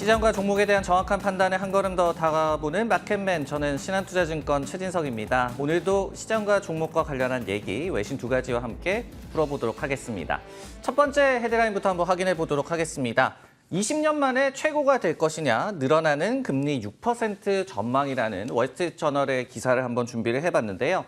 시장과 종목에 대한 정확한 판단에 한 걸음 더 다가보는 마켓맨, 저는 신한투자증권 최진석입니다. 오늘도 시장과 종목과 관련한 얘기, 외신 두 가지와 함께 풀어보도록 하겠습니다. 첫 번째 헤드라인부터 한번 확인해 보도록 하겠습니다. 20년 만에 최고가 될 것이냐, 늘어나는 금리 6% 전망이라는 월스트리트저널의 기사를 한번 준비를 해봤는데요.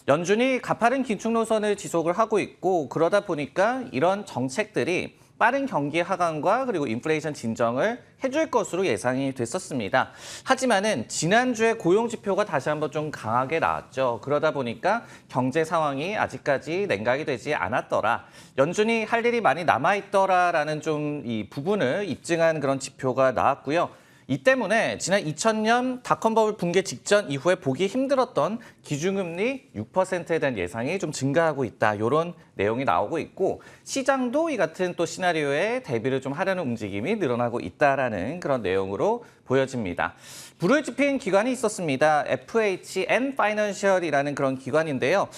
연준이 가파른 긴축 노선을 지속을 하고 있고, 그러다 보니까 이런 정책들이 빠른 경기 하강과 그리고 인플레이션 진정을 해줄 것으로 예상이 됐었습니다. 하지만은 지난주에 고용 지표가 다시 한번 좀 강하게 나왔죠. 그러다 보니까 경제 상황이 아직까지 냉각이 되지 않았더라. 연준이 할 일이 많이 남아있더라라는 좀 이 부분을 입증한 그런 지표가 나왔고요. 이 때문에 지난 2000년 닷컴버블 붕괴 직전 이후에 보기 힘들었던 기준금리 6%에 대한 예상이 좀 증가하고 있다. 이런 내용이 나오고 있고, 시장도 이 같은 또 시나리오에 대비를 좀 하려는 움직임이 늘어나고 있다라는 그런 내용으로 보여집니다. 불을 지핀 기관이 있었습니다. FHN 파이낸셜이라는 그런 기관인데요.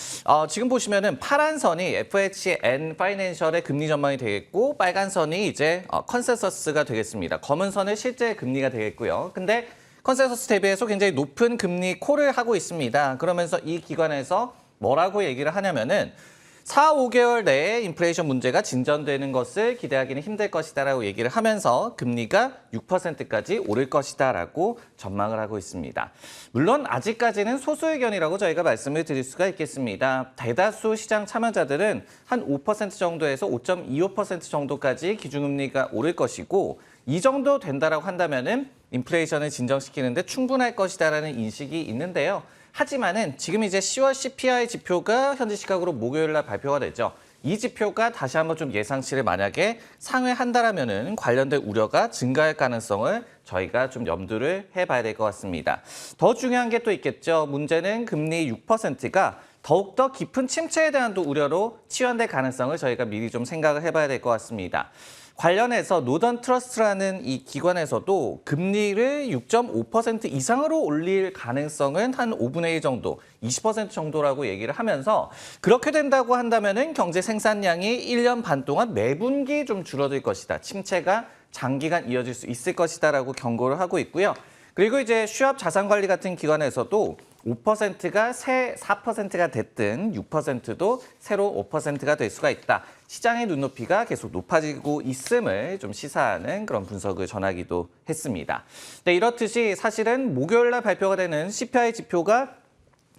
지금 보시면은 파란 선이 FHN 파이낸셜의 금리 전망이 되겠고, 빨간 선이 이제 컨센서스가 되겠습니다. 검은 선은 실제 금리가 되겠고요. 근데 컨센서스 대비해서 굉장히 높은 금리 콜을 하고 있습니다. 그러면서 이 기관에서 뭐라고 얘기를 하냐면은 4, 5개월 내에 인플레이션 문제가 진전되는 것을 기대하기는 힘들 것이다라고 얘기를 하면서 금리가 6%까지 오를 것이다라고 전망을 하고 있습니다. 물론 아직까지는 소수 의견이라고 저희가 말씀을 드릴 수가 있겠습니다. 대다수 시장 참여자들은 한 5% 정도에서 5.25% 정도까지 기준금리가 오를 것이고, 이 정도 된다라고 한다면은 인플레이션을 진정시키는데 충분할 것이다라는 인식이 있는데요. 하지만은 지금 이제 10월 CPI 지표가 현지 시각으로 목요일 날 발표가 되죠. 이 지표가 다시 한번 좀 예상치를 만약에 상회한다라면은 관련된 우려가 증가할 가능성을 저희가 좀 염두를 해봐야 될 것 같습니다. 더 중요한 게 또 있겠죠. 문제는 금리 6%가 더욱더 깊은 침체에 대한 또 우려로 치환될 가능성을 저희가 미리 좀 생각을 해봐야 될 것 같습니다. 관련해서 노던 트러스트라는 이 기관에서도 금리를 6.5% 이상으로 올릴 가능성은 한 5분의 1 정도, 20% 정도라고 얘기를 하면서, 그렇게 된다고 한다면은 경제 생산량이 1년 반 동안 매분기 좀 줄어들 것이다. 침체가 장기간 이어질 수 있을 것이다라고 경고를 하고 있고요. 그리고 이제 슈왑 자산관리 같은 기관에서도 5%가 새 4%가 됐든 6%도 새로 5%가 될 수가 있다. 시장의 눈높이가 계속 높아지고 있음을 좀 시사하는 그런 분석을 전하기도 했습니다. 네, 이렇듯이 사실은 목요일 날 발표가 되는 CPI 지표가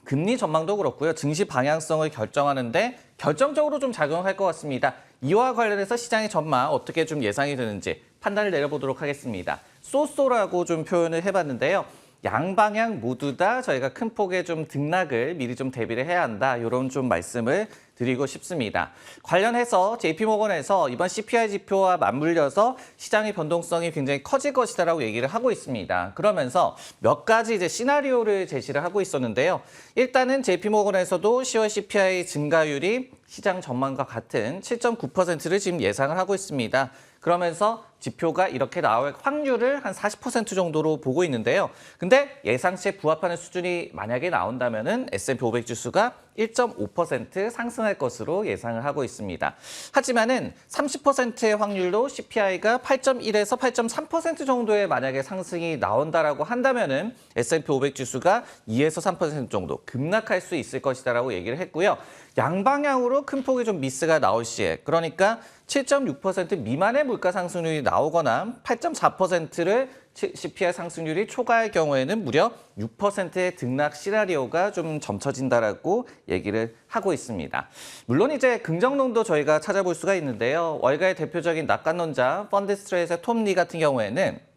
금리 전망도 그렇고요. 증시 방향성을 결정하는데 결정적으로 좀 작용할 것 같습니다. 이와 관련해서 시장의 전망 어떻게 좀 예상이 되는지 판단을 내려보도록 하겠습니다. 쏘쏘라고 좀 표현을 해봤는데요. 양방향 모두 다 저희가 큰 폭의 좀 등락을 미리 좀 대비를 해야 한다. 이런 좀 말씀을 드리고 싶습니다. 관련해서 JP모건에서 이번 CPI 지표와 맞물려서 시장의 변동성이 굉장히 커질 것이다라고 얘기를 하고 있습니다. 그러면서 몇 가지 이제 시나리오를 제시를 하고 있었는데요. 일단은 JP모건에서도 10월 CPI 증가율이 시장 전망과 같은 7.9%를 지금 예상을 하고 있습니다. 그러면서 지표가 이렇게 나올 확률을 한 40% 정도로 보고 있는데요. 근데 예상치에 부합하는 수준이 만약에 나온다면은 S&P 500 지수가 1.5% 상승할 것으로 예상을 하고 있습니다. 하지만은 30%의 확률로 CPI가 8.1에서 8.3% 정도의 만약에 상승이 나온다라고 한다면은 S&P 500 지수가 2에서 3% 정도 급락할 수 있을 것이다라고 얘기를 했고요. 양방향으로 큰 폭의 좀 미스가 나올 시에, 그러니까 7.6% 미만의 물가 상승률이 나오거나 8.4%를 CPI 상승률이 초과할 경우에는 무려 6%의 등락 시나리오가 좀 점쳐진다라고 얘기를 하고 있습니다. 물론 이제 긍정론도 저희가 찾아볼 수가 있는데요. 월가의 대표적인 낙관론자 펀드스트레이트의 톰 리 같은 경우에는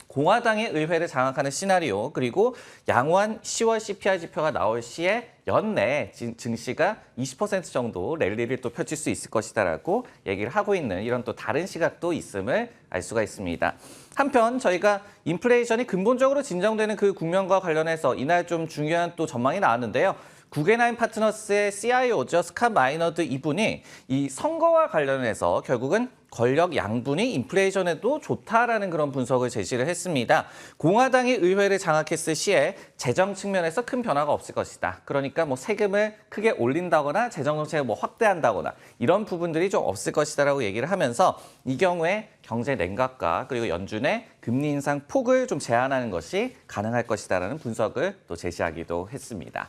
공화당의 의회를 장악하는 시나리오, 그리고 양호한 10월 CPI 지표가 나올 시에 연내 증시가 20% 정도 랠리를 또 펼칠 수 있을 것이다라고 얘기를 하고 있는 이런 또 다른 시각도 있음을 알 수가 있습니다. 한편 저희가 인플레이션이 근본적으로 진정되는 그 국면과 관련해서 이날 좀 중요한 또 전망이 나왔는데요. 구겐하임 파트너스의 CIO죠. 스캇 마이너드 이분이 이 선거와 관련해서 결국은 권력 양분이 인플레이션에도 좋다라는 그런 분석을 제시를 했습니다. 공화당이 의회를 장악했을 시에 재정 측면에서 큰 변화가 없을 것이다. 그러니까 뭐 세금을 크게 올린다거나 재정 정책을 뭐 확대한다거나 이런 부분들이 좀 없을 것이다라고 얘기를 하면서 이 경우에 경제 냉각과 그리고 연준의 금리 인상 폭을 좀 제한하는 것이 가능할 것이다라는 분석을 또 제시하기도 했습니다.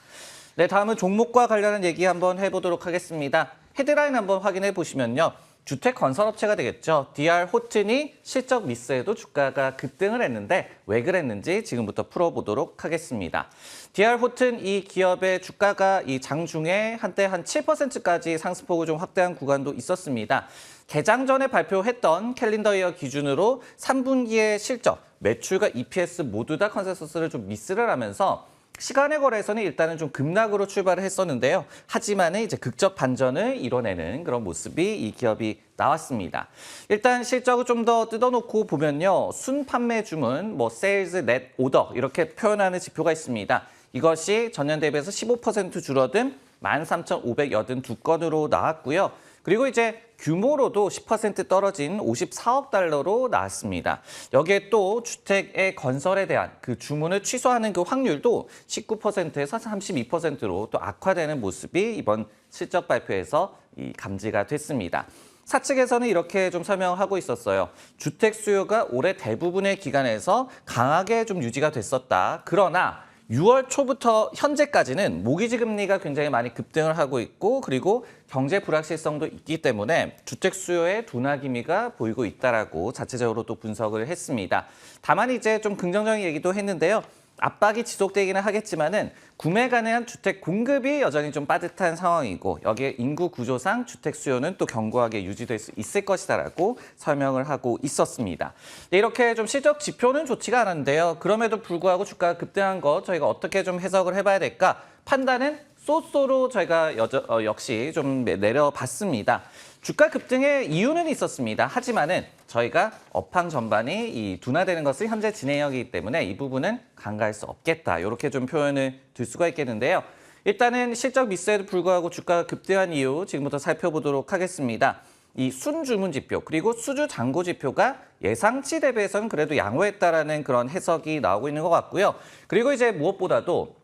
네, 다음은 종목과 관련한 얘기 한번 해보도록 하겠습니다. 헤드라인 한번 확인해 보시면요. 주택 건설업체가 되겠죠. DR 호튼이 실적 미스에도 주가가 급등을 했는데 왜 그랬는지 지금부터 풀어보도록 하겠습니다. DR 호튼 이 기업의 주가가 이 장중에 한때 한 7%까지 상승폭을 좀 확대한 구간도 있었습니다. 개장 전에 발표했던 캘린더 이어 기준으로 3분기의 실적, 매출과 EPS 모두 다 컨센서스를 좀 미스를 하면서 시간의 거래에서는 일단은 좀 급락으로 출발을 했었는데요. 하지만은 이제 극적 반전을 이뤄내는 그런 모습이 이 기업이 나왔습니다. 일단 실적을 좀 더 뜯어놓고 보면요. 순 판매 주문, 세일즈, 넷 오더 이렇게 표현하는 지표가 있습니다. 이것이 전년 대비해서 15% 줄어든 13,582건으로 나왔고요. 그리고 이제 규모로도 10% 떨어진 54억 달러로 나왔습니다. 여기에 또 주택의 건설에 대한 그 주문을 취소하는 그 확률도 19%에서 32%로 또 악화되는 모습이 이번 실적 발표에서 감지가 됐습니다. 사측에서는 이렇게 좀 설명하고 있었어요. 주택 수요가 올해 대부분의 기간에서 강하게 좀 유지가 됐었다. 그러나 6월 초부터 현재까지는 모기지 금리가 굉장히 많이 급등을 하고 있고 그리고 경제 불확실성도 있기 때문에 주택 수요의 둔화 기미가 보이고 있다라고 자체적으로 또 분석을 했습니다. 다만 이제 좀 긍정적인 얘기도 했는데요. 압박이 지속되기는 하겠지만은 구매 가능한 주택 공급이 여전히 좀 빠듯한 상황이고 여기에 인구 구조상 주택 수요는 또 견고하게 유지될 수 있을 것이다라고 설명을 하고 있었습니다. 네, 이렇게 좀 실적 지표는 좋지가 않은데요. 그럼에도 불구하고 주가가 급등한 것 저희가 어떻게 좀 해석을 해봐야 될까? 판단은 쏘쏘로 저희가 역시 좀 내려봤습니다. 주가 급등의 이유는 있었습니다. 하지만은 저희가 업황 전반이 이 둔화되는 것을 현재 진행형이기 때문에 이 부분은 간과할 수 없겠다. 이렇게 좀 표현을 둘 수가 있겠는데요. 일단은 실적 미스에도 불구하고 주가가 급등한 이유 지금부터 살펴보도록 하겠습니다. 이 순주문 지표 그리고 수주 잔고 지표가 예상치 대비해서는 그래도 양호했다라는 그런 해석이 나오고 있는 것 같고요. 그리고 이제 무엇보다도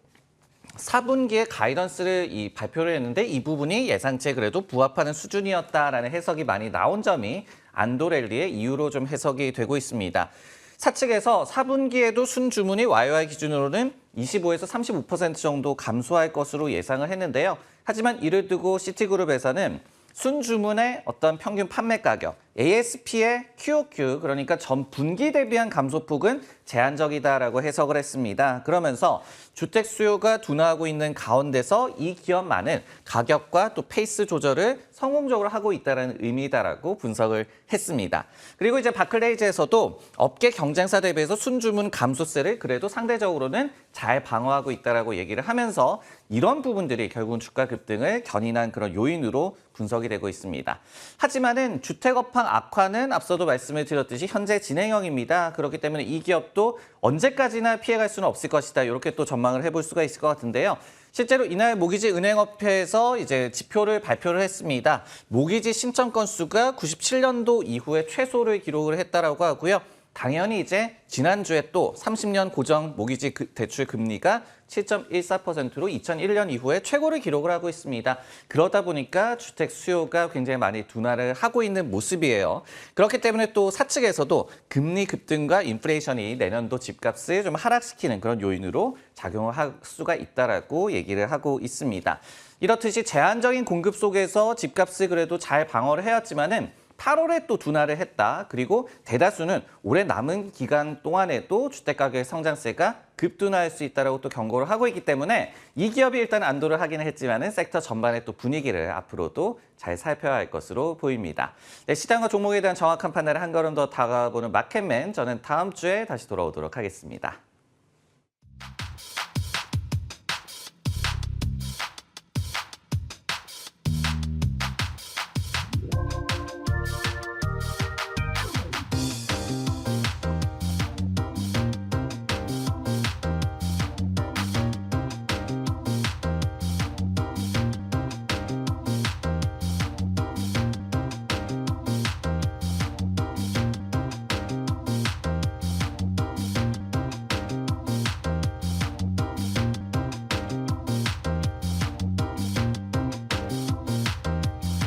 4분기에 가이던스를 발표를 했는데 이 부분이 예상치에 그래도 부합하는 수준이었다라는 해석이 많이 나온 점이 안도랠리의 이유로 좀 해석이 되고 있습니다. 사측에서 4분기에도 순주문이 YOY 기준으로는 25에서 35% 정도 감소할 것으로 예상을 했는데요. 하지만 이를 두고 시티그룹에서는 순주문의 어떤 평균 판매 가격, ASP의 QOQ, 그러니까 전 분기 대비한 감소폭은 제한적이다라고 해석을 했습니다. 그러면서 주택 수요가 둔화하고 있는 가운데서 이 기업만은 가격과 또 페이스 조절을 성공적으로 하고 있다는 의미다라고 분석을 했습니다. 그리고 이제 바클레이즈에서도 업계 경쟁사 대비해서 순주문 감소세를 그래도 상대적으로는 잘 방어하고 있다라고 얘기를 하면서 이런 부분들이 결국은 주가 급등을 견인한 그런 요인으로 분석이 되고 있습니다. 하지만은 주택 업황 악화는 앞서도 말씀을 드렸듯이 현재 진행형입니다. 그렇기 때문에 이 기업도 언제까지나 피해갈 수는 없을 것이다. 이렇게 또 전망을 해볼 수가 있을 것 같은데요. 실제로 이날 모기지 은행협회에서 이제 지표를 발표를 했습니다. 모기지 신청 건수가 97년도 이후에 최소를 기록을 했다라고 하고요. 당연히 이제 지난주에 또 30년 고정 모기지 대출 금리가 7.14%로 2001년 이후에 최고를 기록을 하고 있습니다. 그러다 보니까 주택 수요가 굉장히 많이 둔화를 하고 있는 모습이에요. 그렇기 때문에 또 사측에서도 금리 급등과 인플레이션이 내년도 집값을 좀 하락시키는 그런 요인으로 작용을 할 수가 있다라고 얘기를 하고 있습니다. 이렇듯이 제한적인 공급 속에서 집값을 그래도 잘 방어를 해왔지만은 8월에 또 둔화를 했다. 그리고 대다수는 올해 남은 기간 동안에도 주택가격의 성장세가 급둔화할 수 있다고 또 경고를 하고 있기 때문에 이 기업이 일단 안도를 하기는 했지만은 섹터 전반의 또 분위기를 앞으로도 잘 살펴야 할 것으로 보입니다. 네, 시장과 종목에 대한 정확한 판단을 한 걸음 더 다가보는 마켓맨, 저는 다음 주에 다시 돌아오도록 하겠습니다.